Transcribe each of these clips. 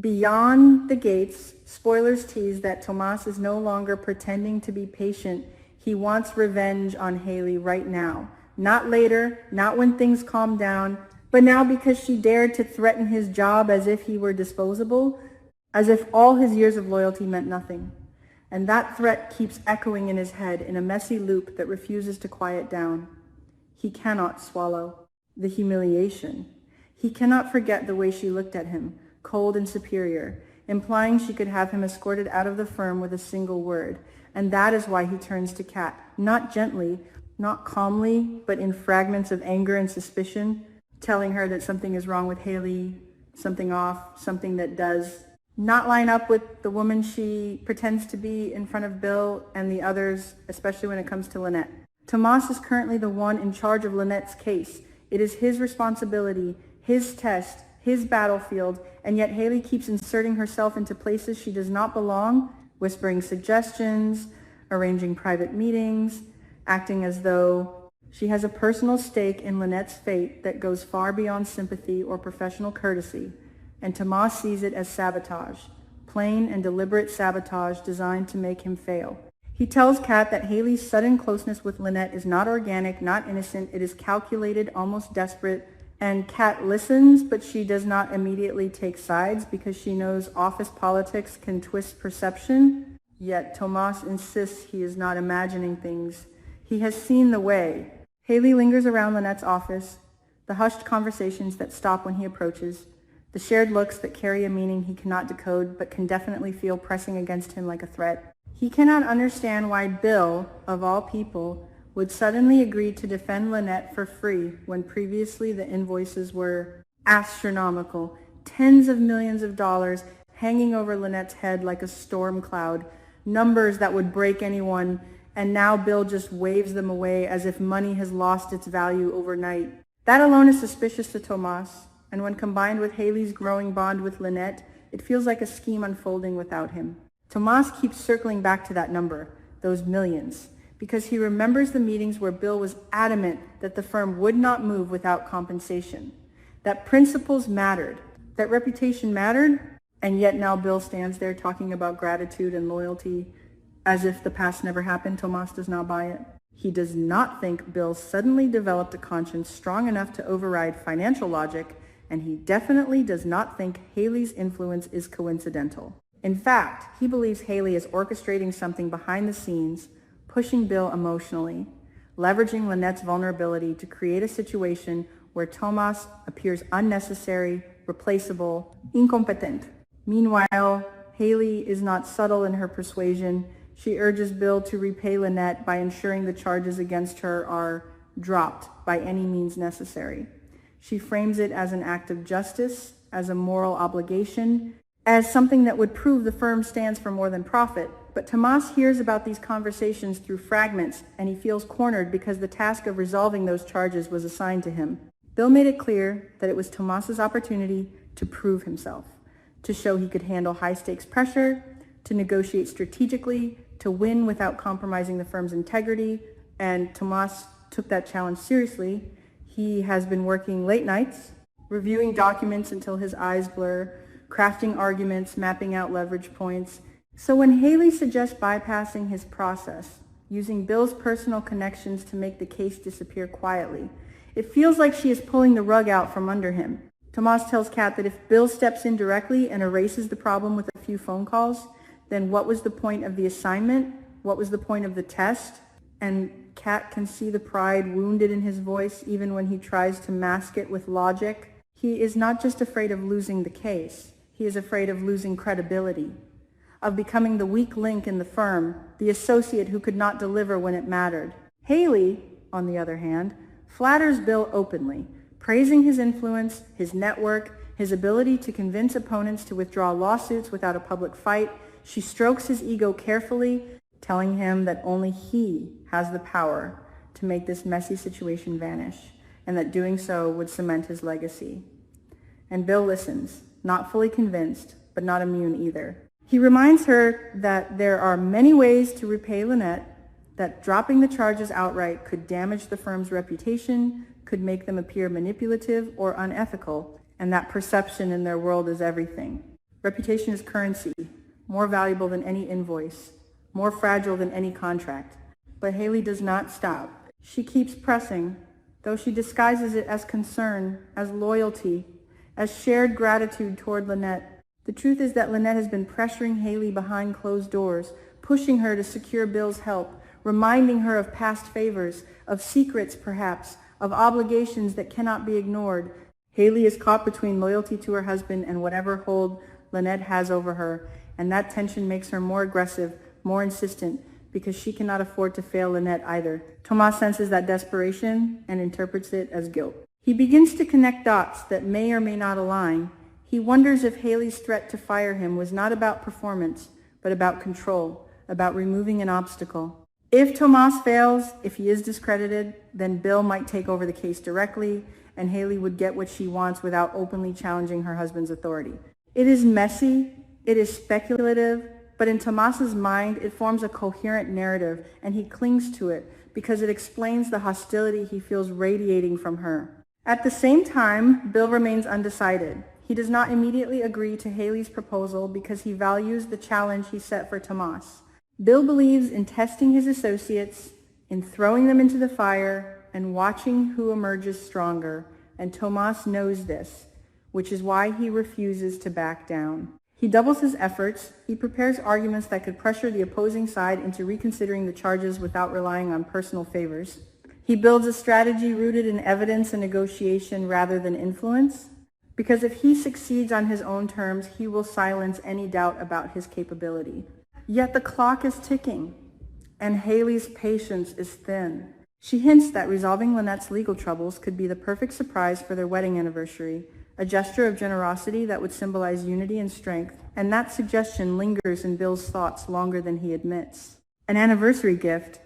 Beyond the gates, spoilers tease that Tomas is no longer pretending to be patient. He wants revenge on Hayley right now. Not later, not when things calm down, but now because she dared to threaten his job as if he were disposable, as if all his years of loyalty meant nothing. And that threat keeps echoing in his head in a messy loop that refuses to quiet down. He cannot swallow the humiliation. He cannot forget the way she looked at him, cold and superior, implying she could have him escorted out of the firm with a single word. And that is why he turns to Kat, not gently, not calmly, but in fragments of anger and suspicion, telling her that something is wrong with Hayley, something off, something that does not line up with the woman she pretends to be in front of Bill and the others, especially when it comes to Lynette. Tomas is currently the one in charge of Lynette's case. It is his responsibility, his test, his battlefield, and yet Hayley keeps inserting herself into places she does not belong, whispering suggestions, arranging private meetings, acting as though she has a personal stake in Lynette's fate that goes far beyond sympathy or professional courtesy. And Tomas sees it as sabotage, plain and deliberate sabotage designed to make him fail. He tells Kat that Hayley's sudden closeness with Lynette is not organic, not innocent, it is calculated, almost desperate, and Kat listens, but she does not immediately take sides because she knows office politics can twist perception. Yet Tomas insists he is not imagining things. He has seen the way. Hayley lingers around Lynette's office, the hushed conversations that stop when he approaches, the shared looks that carry a meaning he cannot decode but can definitely feel pressing against him like a threat. He cannot understand why Bill, of all people, would suddenly agree to defend Lynette for free when previously the invoices were astronomical, tens of millions of dollars hanging over Lynette's head like a storm cloud, numbers that would break anyone, and now Bill just waves them away as if money has lost its value overnight. That alone is suspicious to Tomas, and when combined with Hayley's growing bond with Lynette, it feels like a scheme unfolding without him. Tomas keeps circling back to that number, those millions, because he remembers the meetings where Bill was adamant that the firm would not move without compensation, that principles mattered, that reputation mattered, and yet now Bill stands there talking about gratitude and loyalty as if the past never happened. Tomas does not buy it. He does not think Bill suddenly developed a conscience strong enough to override financial logic, and he definitely does not think Hayley's influence is coincidental. In fact, he believes Hayley is orchestrating something behind the scenes, pushing Bill emotionally, leveraging Lynette's vulnerability to create a situation where Tomas appears unnecessary, replaceable, incompetent. Meanwhile, Hayley is not subtle in her persuasion. She urges Bill to repay Lynette by ensuring the charges against her are dropped by any means necessary. She frames it as an act of justice, as a moral obligation, as something that would prove the firm stands for more than profit. But Tomas hears about these conversations through fragments, and he feels cornered because the task of resolving those charges was assigned to him. Bill made it clear that it was Tomas's opportunity to prove himself, to show he could handle high-stakes pressure, to negotiate strategically, to win without compromising the firm's integrity, and Tomas took that challenge seriously. He has been working late nights, reviewing documents until his eyes blur, crafting arguments, mapping out leverage points. So when Hayley suggests bypassing his process, using Bill's personal connections to make the case disappear quietly, it feels like she is pulling the rug out from under him. Tomas tells Kat that if Bill steps in directly and erases the problem with a few phone calls, then what was the point of the assignment? What was the point of the test? And Kat can see the pride wounded in his voice even when he tries to mask it with logic. He is not just afraid of losing the case. He is afraid of losing credibility, of becoming the weak link in the firm, the associate who could not deliver when it mattered. Hayley, on the other hand, flatters Bill openly, praising his influence, his network, his ability to convince opponents to withdraw lawsuits without a public fight. She strokes his ego carefully, telling him that only he has the power to make this messy situation vanish, and that doing so would cement his legacy. And Bill listens, not fully convinced, but not immune either. He reminds her that there are many ways to repay Lynette, that dropping the charges outright could damage the firm's reputation, could make them appear manipulative or unethical, and that perception in their world is everything. Reputation is currency, more valuable than any invoice, more fragile than any contract. But Hayley does not stop. She keeps pressing, though she disguises it as concern, as loyalty, as shared gratitude toward Lynette. The truth is that Lynette has been pressuring Hayley behind closed doors, pushing her to secure Bill's help, reminding her of past favors, of secrets perhaps, of obligations that cannot be ignored. Hayley is caught between loyalty to her husband and whatever hold Lynette has over her, and that tension makes her more aggressive, more insistent, because she cannot afford to fail Lynette either. Tomas senses that desperation and interprets it as guilt. He begins to connect dots that may or may not align. He wonders if Hayley's threat to fire him was not about performance, but about control, about removing an obstacle. If Tomas fails, if he is discredited, then Bill might take over the case directly, and Hayley would get what she wants without openly challenging her husband's authority. It is messy, it is speculative, but in Tomas's mind, it forms a coherent narrative, and he clings to it because it explains the hostility he feels radiating from her. At the same time, Bill remains undecided. He does not immediately agree to Hayley's proposal because he values the challenge he set for Tomas. Bill believes in testing his associates, in throwing them into the fire, and watching who emerges stronger, and Tomas knows this, which is why he refuses to back down. He doubles his efforts. He prepares arguments that could pressure the opposing side into reconsidering the charges without relying on personal favors. He builds a strategy rooted in evidence and negotiation rather than influence, because if he succeeds on his own terms, he will silence any doubt about his capability. Yet the clock is ticking, and Hayley's patience is thin. She hints that resolving Lynette's legal troubles could be the perfect surprise for their wedding anniversary, a gesture of generosity that would symbolize unity and strength, and that suggestion lingers in Bill's thoughts longer than he admits. An anniversary gift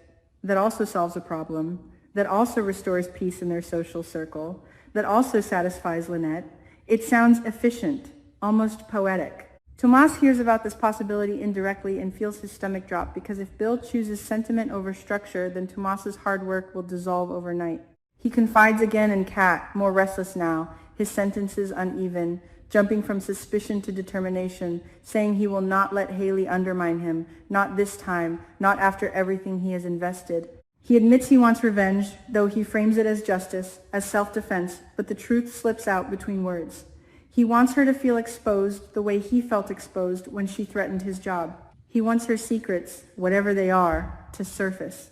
that also solves a problem, that also restores peace in their social circle, that also satisfies Lynette. It sounds efficient, almost poetic. Tomas hears about this possibility indirectly and feels his stomach drop because if Bill chooses sentiment over structure, then Tomas's hard work will dissolve overnight. He confides again in Kat, more restless now, his sentences uneven, jumping from suspicion to determination, saying he will not let Hayley undermine him, not this time, not after everything he has invested. He admits he wants revenge, though he frames it as justice, as self-defense, but the truth slips out between words. He wants her to feel exposed the way he felt exposed when she threatened his job. He wants her secrets, whatever they are, to surface.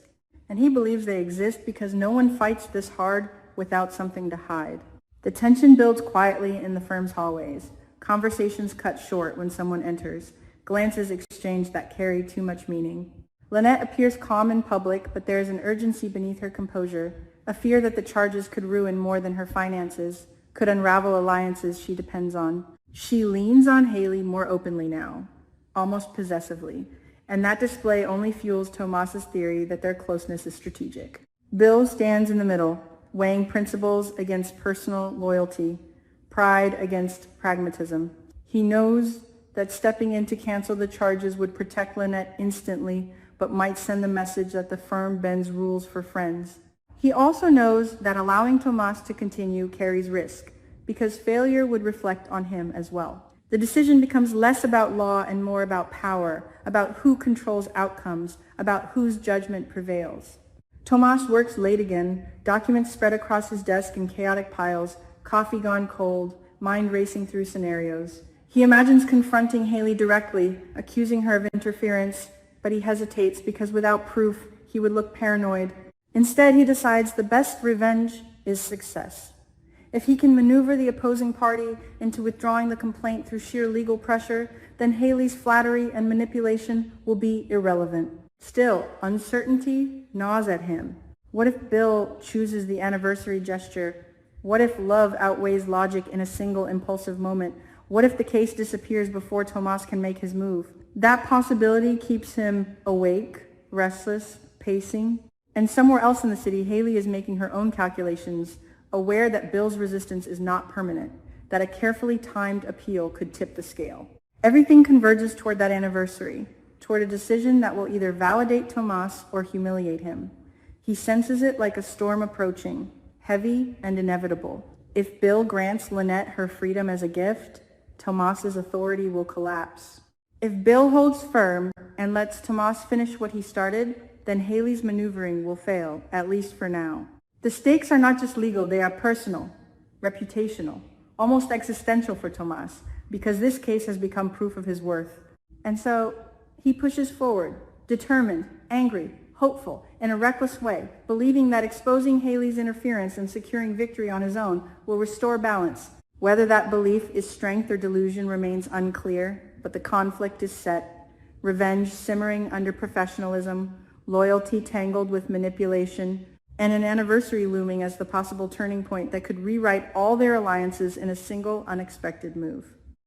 And he believes they exist because no one fights this hard without something to hide. The tension builds quietly in the firm's hallways. Conversations cut short when someone enters. Glances exchanged that carry too much meaning. Lynette appears calm in public, but there is an urgency beneath her composure, a fear that the charges could ruin more than her finances, could unravel alliances she depends on. She leans on Hayley more openly now, almost possessively, and that display only fuels Tomas's theory that their closeness is strategic. Bill stands in the middle, weighing principles against personal loyalty, pride against pragmatism. He knows that stepping in to cancel the charges would protect Lynette instantly, but might send the message that the firm bends rules for friends. He also knows that allowing Tomas to continue carries risk, because failure would reflect on him as well. The decision becomes less about law and more about power, about who controls outcomes, about whose judgment prevails. Tomas works late again, documents spread across his desk in chaotic piles, coffee gone cold, mind racing through scenarios. He imagines confronting Hayley directly, accusing her of interference, but he hesitates because without proof, he would look paranoid. Instead, he decides the best revenge is success. If he can maneuver the opposing party into withdrawing the complaint through sheer legal pressure, then Hayley's flattery and manipulation will be irrelevant. Still, uncertainty gnaws at him. What if Bill chooses the anniversary gesture? What if love outweighs logic in a single impulsive moment? What if the case disappears before Tomas can make his move? That possibility keeps him awake, restless, pacing. And somewhere else in the city, Hayley is making her own calculations, aware that Bill's resistance is not permanent, that a carefully timed appeal could tip the scale. Everything converges toward that anniversary, toward a decision that will either validate Tomas or humiliate him. He senses it like a storm approaching, heavy and inevitable. If Bill grants Lynette her freedom as a gift, Tomas's authority will collapse. If Bill holds firm and lets Tomas finish what he started, then Hayley's maneuvering will fail, at least for now. The stakes are not just legal, they are personal, reputational, almost existential for Tomas, because this case has become proof of his worth. And so he pushes forward, determined, angry, hopeful, in a reckless way, believing that exposing Hayley's interference and securing victory on his own will restore balance. Whether that belief is strength or delusion remains unclear, but the conflict is set, revenge simmering under professionalism, loyalty tangled with manipulation, and an anniversary looming as the possible turning point that could rewrite all their alliances in a single unexpected move.